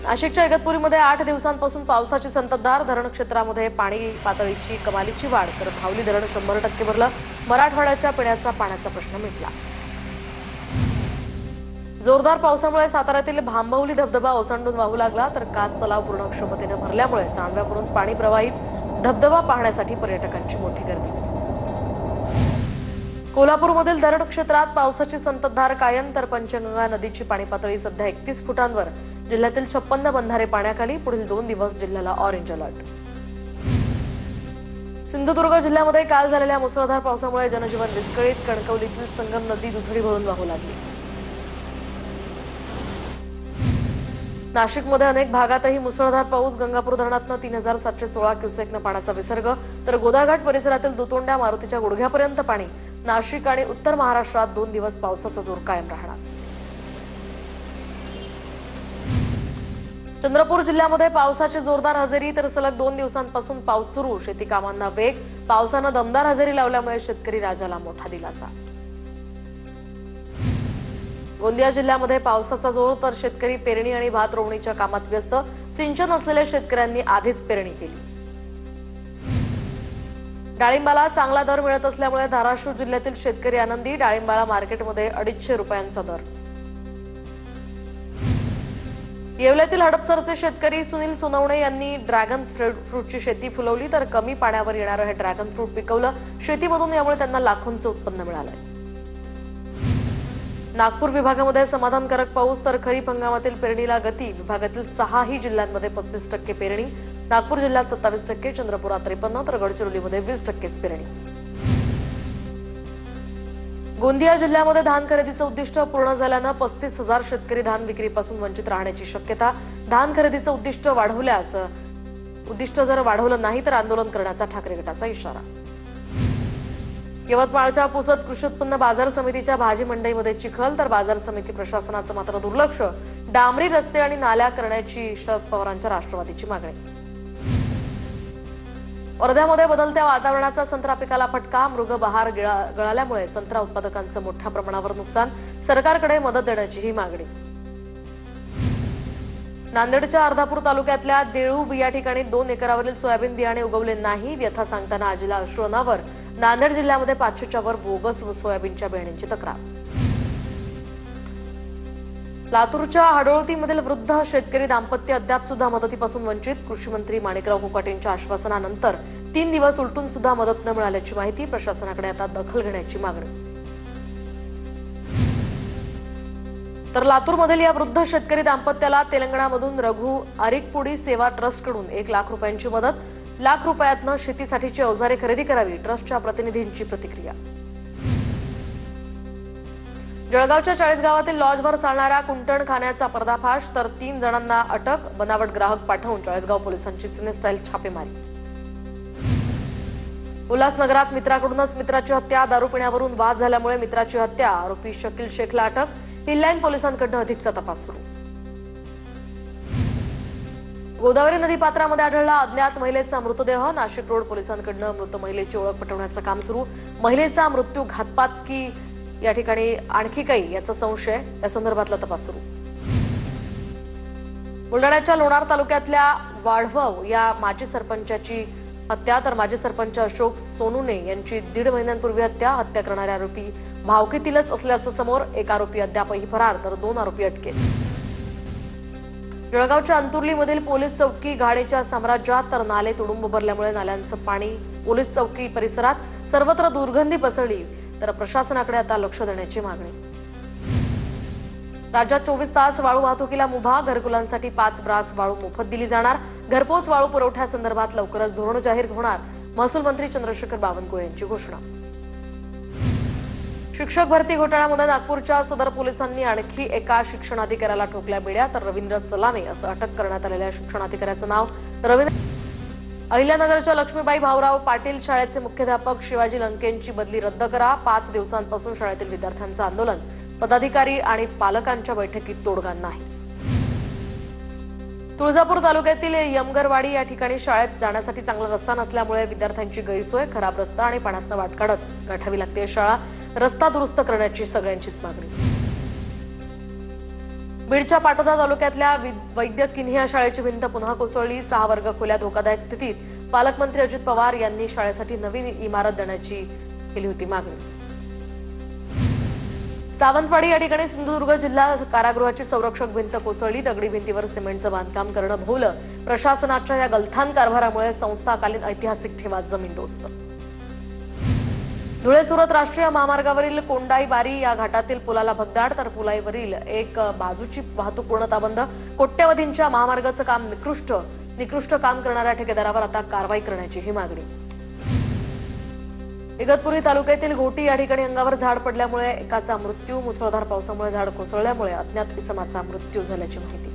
नाशिकच्या इगतपुरीमध्ये 8 दिवसांपासून पावसाची संततधार. धरण क्षेत्रामध्ये पाणी पातळीची कमालीची वाढ, तर भावली धरण 100% भरलं. मराठवाड्याच्या पिण्याचा पाण्याचा प्रश्न मिटला. जोरदार पावसामुळे साताऱ्यातील भांबवली धबधबा ओसंडून वाहू लागला, तर कास तलाव पूर्ण क्षमतेने भरल्यामुळे सांडव्यावरून पाणी प्रवाहित. धबधबा पाहण्यासाठी पर्यटकांची मोठी गर्दी. कोल्हापूरमधील धरण क्षेत्रात पावसाची संततधार कायम, तर पंचगंगा नदीची पाणी पातळी सध्या 31 फुटांवर. जिल्ह्यातील 56 बंधारे पाण्याखाली. पुढील 2 दिवस जिल्ह्याला ऑरेंज अलर्ट. सिंधुदुर्ग जिल्ह्यामध्ये काल झालेल्या मुसळधार पावसामुळे जनजीवन विस्कळीत. कणकवलीतील संगम नदी दुथडी भरून वाहू लागली. नाशिकमध्ये अनेक भागातही मुसळधार पाऊस. गंगापूर धरणातनं 3716 क्युसेकनं पाण्याचा विसर्ग, तर गोदाघाट परिसरातील दुतोंड्या मारुतीच्या गुडघ्यापर्यंत पाणी. नाशिक आणि उत्तर महाराष्ट्रात 2 दिवस पावसाचा जोर कायम राहणार. चंद्रपूर जिल्ह्यामध्ये पावसाची जोरदार हजेरी, तर सलग 2 दिवसांपासून पाऊस सुरू. शेती कामांना वेग. पावसानं दमदार हजेरी लावल्यामुळे शेतकरी राजाला मोठा दिलासा. गोंदिया जिल्ह्यामध्ये पावसाचा जोर, तर शेतकरी पेरणी आणि भात रोवणीच्या कामात व्यस्त. सिंचन असलेल्या शेतकऱ्यांनी आधीच पेरणी केली. डाळिंबाला चांगला दर मिळत असल्यामुळे धाराशिव जिल्ह्यातील शेतकरी आनंदी. डाळिंबाला मार्केटमध्ये 250 रुपयांचा दर. येवल्यातील हडपसरचे शेतकरी सुनील सोनवणे यांनी ड्रॅगन फ्रूटची शेती फुलवली, तर कमी पाण्यावर येणारं हे ड्रॅगन फ्रूट पिकवलं. शेतीमधून यामुळे त्यांना लाखोंचं उत्पन्न मिळालंय. नागपूर विभागामध्ये समाधानकारक पाऊस, तर खरीप हंगामातील पेरणीला गती. विभागातील 6ही जिल्ह्यांमध्ये 35% पेरणी. नागपूर जिल्ह्यात 27%, चंद्रपुरात 53%, तर गडचिरोलीमध्ये 20%च पेरणी. गोंदिया जिल्ह्यामध्ये धान खरेदीचं उद्दिष्ट पूर्ण झाल्यानं 35,000 शेतकरी धान विक्रीपासून वंचित राहण्याची शक्यता. धान खरेदीचं उद्दिष्ट जर वाढवलं नाही तर आंदोलन करण्याचा ठाकरे गटाचा इशारा. यवतमाळच्या पुसद कृषी उत्पन्न बाजार समितीच्या भाजी मंडईमध्ये चिखल, तर बाजार समिती प्रशासनाचं मात्र दुर्लक्ष. डांबरी रस्ते आणि नाल्या करण्याची शरद पवारांच्या राष्ट्रवादीची मागणी. वर्ध्यामध्ये बदलत्या वातावरणाचा संत्रा पिकाला फटका. मृगबहार गळाल्यामुळे संत्रा उत्पादकांचं मोठ्या प्रमाणावर नुकसान. सरकारकडे मदत देण्याचीही मागणी. नांदेडच्या अर्धापूर तालुक्यातल्या देळूब या ठिकाणी 2 एकरावरील सोयाबीन बियाणे उगवले नाही. व्यथा सांगताना आजीला अश्रू अनावर. नांदेड जिल्ह्यामध्ये 500च्या वर बोगस सोयाबीनच्या बियाण्यांची तक्रार. लातूरच्या हडोळतीमधील वृद्ध शेतकरी दाम्पत्य अद्याप सुद्धा मदतीपासून वंचित. कृषी मंत्री माणिकराव कोकाटेंच्या आश्वासनानंतर 3 दिवस उलटून सुद्धा मदत न मिळाल्याची माहिती. प्रशासनाकडे आता दखल घेण्याची मागणी. तर लातूरमधील या वृद्ध शेतकरी दाम्पत्याला तेलंगणामधून रघु अरिकपुडी सेवा ट्रस्टकडून 1 लाख रुपयांची मदत. लाख रुपयातनं शेतीसाठीची अवजारे खरेदी करावी. ट्रस्टच्या प्रतिनिधींची प्रतिक्रिया. जळगावच्या 40 गावातील लॉजवर चालणाऱ्या कुंटणखान्याचा पर्दाफाश, तर 3 जणांना अटक. बनावट ग्राहक पाठवून 40 गाव पोलिसांची सिनेस्टाईल छापेमारी. उल्हासनगरात मित्राकडूनच मित्राची हत्या. दारू पिण्यावरून वाद झाल्यामुळे मित्राची हत्या. आरोपी शकील शेखला अटक. हिललाईन पोलिसांकडून अधिकचा तपास सुरू. गोदावरी नदीपात्रामध्ये आढळला अज्ञात महिलेचा मृतदेह. नाशिक रोड पोलिसांकडून मृत महिलेची ओळख पटवण्याचं काम सुरू. महिलेचा मृत्यू घातपात की या ठिकाणी आणखी काही याचा संशय. या संदर्भातला तपास सुरू. बुलढाण्याच्या लोणार तालुक्यातल्या वाढवव या माजी सरपंचाची हत्या, तर माजी सरपंच अशोक सोनुने यांची 1.5 महिन्यांपूर्वी हत्या करणारे आरोपी भावकीतीलच असल्याचं समोर. 1 आरोपी अद्यापही फरार, तर 2 आरोपी अटकेत. जळगावच्या अंतुर्लीमधील पोलीस चौकी घाणीच्या साम्राज्यात, तर नाले तुडुंब भरल्यामुळे नाल्यांचं पाणी. पोलीस चौकी परिसरात सर्वत्र दुर्गंधी पसरली, तर प्रशासनाकडे आता लक्ष देण्याची मागणी. राज्यात 24 तास वाळू वाहतुकीला मुभा. घरकुलांसाठी 5 ब्रास वाळू मोफत दिली जाणार. घरपोच वाळू पुरवठ्यासंदर्भात लवकरच धोरण जाहीर होणार. महसूल मंत्री चंद्रशेखर बावनकुळे यांची घोषणा. शिक्षक भरती घोटाळ्यामध्ये नागपूरच्या सदर पोलिसांनी आणखी एका शिक्षणाधिकाऱ्याला ठोकल्या बेड्या, तर रवींद्र सलामे असं अटक करण्यात आलेल्या शिक्षणाधिकाऱ्याचं नाव रवींद्र. अहिल्यानगरच्या लक्ष्मीबाई भाऊराव पाटील शाळेचे मुख्याध्यापक शिवाजी लंकेंची बदली रद्द करा. 5 दिवसांपासून शाळेतील विद्यार्थ्यांचं आंदोलन. पदाधिकारी आणि पालकांच्या बैठकीत तोडगा नाहीच. तुळजापूर तालुक्यातील यमगरवाडी या ठिकाणी शाळेत जाण्यासाठी चांगला रस्ता नसल्यामुळे विद्यार्थ्यांची गैरसोय. खराब रस्ता आणि पाण्यातनं वाट काढत गाठावी लागते शाळा. रस्ता दुरुस्त करण्याची सगळ्यांचीच मागणी. बीडच्या पाटोदा तालुक्यातल्या वैद्य किन्ही या शाळेची भिंत पुन्हा कोसळली. 6 वर्ग खोल्या धोकादायक स्थितीत. पालकमंत्री अजित पवार यांनी शाळेसाठी नवीन इमारत देण्याची केली होती मागणी. सावंतवाडी या ठिकाणी सिंधुदुर्ग जिल्हा कारागृहाची संरक्षक भिंत कोसळली. दगडी भिंतीवर सिमेंटचं बांधकाम करणं भोवलं. प्रशासनाच्या या गलथान कारभारामुळे संस्थाकालीन ऐतिहासिक ठेवा जमीनदोस्त. धुळे सुरत राष्ट्रीय महामार्गावरील कोंडाई बारी या घाटातील पुलाला भगदाड, तर पुलावरील एक बाजूची वाहतूक पूर्णतः बंद. कोट्यवधींच्या महामार्गाचं काम निकृष्ट काम करणाऱ्या ठेकेदारावर आता कारवाई करण्याची ही मागणी. इगतपुरी तालुक्यातील घोटी या ठिकाणी अंगावर झाड पडल्यामुळे एकाचा मृत्यू. मुसळधार पावसामुळे झाड कोसळल्यामुळे अज्ञात इसमाचा मृत्यू झाल्याची माहिती.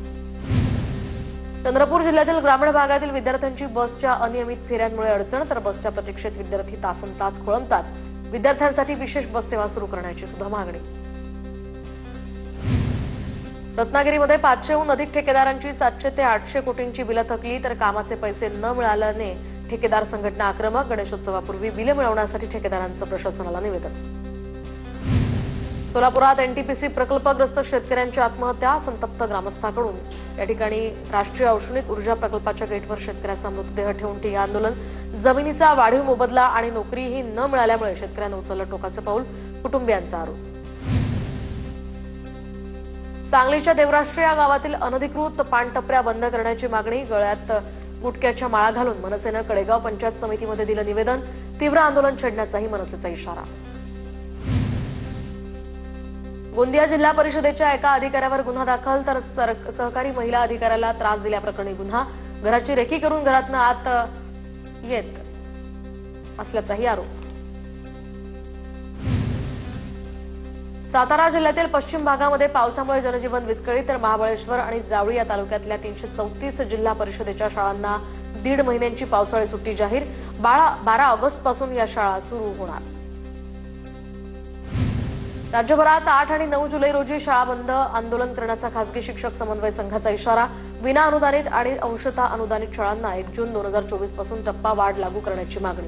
चंद्रपूर जिल्ह्यातील ग्रामीण भागातील विद्यार्थ्यांची बसच्या अनियमित फेऱ्यांमुळे अडचण, तर बसच्या प्रतीक्षेत विद्यार्थी तासनतास खोळंबतात. विद्यार्थ्यांसाठी विशेष बस सेवा सुरू करण्याची सुद्धा मागणी. रत्नागिरीमध्ये 500हून अधिक ठेकेदारांची 700 ते 800 कोटींची बिलं थकली, तर कामाचे पैसे न मिळाल्याने ठेकेदार संघटना आक्रमक. गणेशोत्सवापूर्वी बिलं मिळवण्यासाठी ठेकेदारांचं प्रशासनाला निवेदन. सोलापुरात एनटीपीसी प्रकल्पग्रस्त शेतकऱ्यांची आत्महत्या. संतप्त ग्रामस्थांकडून या ठिकाणी राष्ट्रीय औष्णिक ऊर्जा प्रकल्पाच्या गेटवर शेतकऱ्याचा मृतदेह ठेवून ठिय्या आंदोलन. जमिनीचा वाढीव मोबदला आणि नोकरीही न मिळाल्यामुळे शेतकऱ्यांनी उचललं टोकाचं पाऊल. कुटुंबियांचा आरोप. सांगलीच्या देवराष्ट्र या गावातील अनधिकृत पानटपऱ्या बंद करण्याची मागणी. गळ्यात गुटख्याच्या माळा घालून मनसेनं कडेगाव पंचायत समितीमध्ये दिलं निवेदन. तीव्र आंदोलन छेडण्याचाही मनसेचा इशारा. गोंदिया जिल्हा परिषदेच्या एका अधिकाऱ्यावर गुन्हा दाखल, तर सहकारी महिला अधिकाऱ्याला त्रास दिल्याप्रकरणी गुन्हा. घराची रेकी करून घरातनं आत येत असल्याचाही आरोप. सातारा जिल्ह्यातील पश्चिम भागामध्ये पावसामुळे जनजीवन विस्कळीत, तर महाबळेश्वर आणि जावळी या तालुक्यातल्या 334 जिल्हा परिषदेच्या शाळांना 1.5 महिन्यांची पावसाळी सुट्टी जाहीर. 12 ऑगस्टपासून या शाळा सुरू होणार. राज्यभरात 8 आणि 9 जुलै रोजी शाळा बंद आंदोलन करण्याचा खासगी शिक्षक समन्वय संघाचा इशारा. विना अनुदानित आणि अंशतः अनुदानित शाळांना 1 जून 2024 पासून टप्पा वाढ लागू करण्याची मागणी.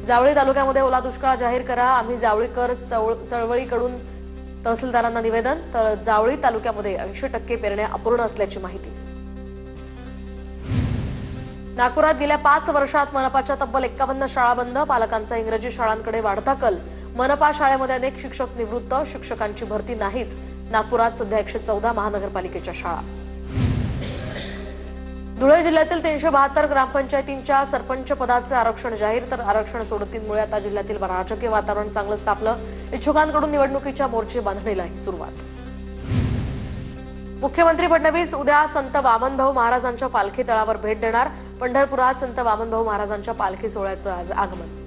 जावळी तालुक्यामध्ये ओला दुष्काळ जाहीर करा. आम्ही जावळीकर चळवळीकडून तहसीलदारांना निवेदन, तर जावळी तालुक्यामध्ये 80% पेरण्या अपूर्ण असल्याची माहिती. नागपुरात गेल्या 5 वर्षात मनपाच्या तब्बल 51 शाळा बंद. पालकांचा इंग्रजी शाळांकडे वाढता कल. मनपा शाळेमध्ये अनेक शिक्षक निवृत्त. शिक्षकांची भरती नाहीच. नागपुरात सध्या 114 महानगरपालिकेच्या शाळा. धुळे जिल्ह्यातील 372 ग्रामपंचायतींच्या सरपंच पदाचे आरक्षण जाहीर, तर आरक्षण सोडतीमुळे आता जिल्ह्यातील राजकीय वातावरण चांगलंच तापलं. इच्छुकांकडून निवडणुकीच्या मोर्चे बांधणीलाही सुरुवात. मुख्यमंत्री फडणवीस उद्या संत वामनभाऊ महाराजांच्या पालखी तळावर भेट देणार. पंढरपुरात संत वामनभाऊ महाराजांच्या पालखी सोहळ्याचं आज आगमन.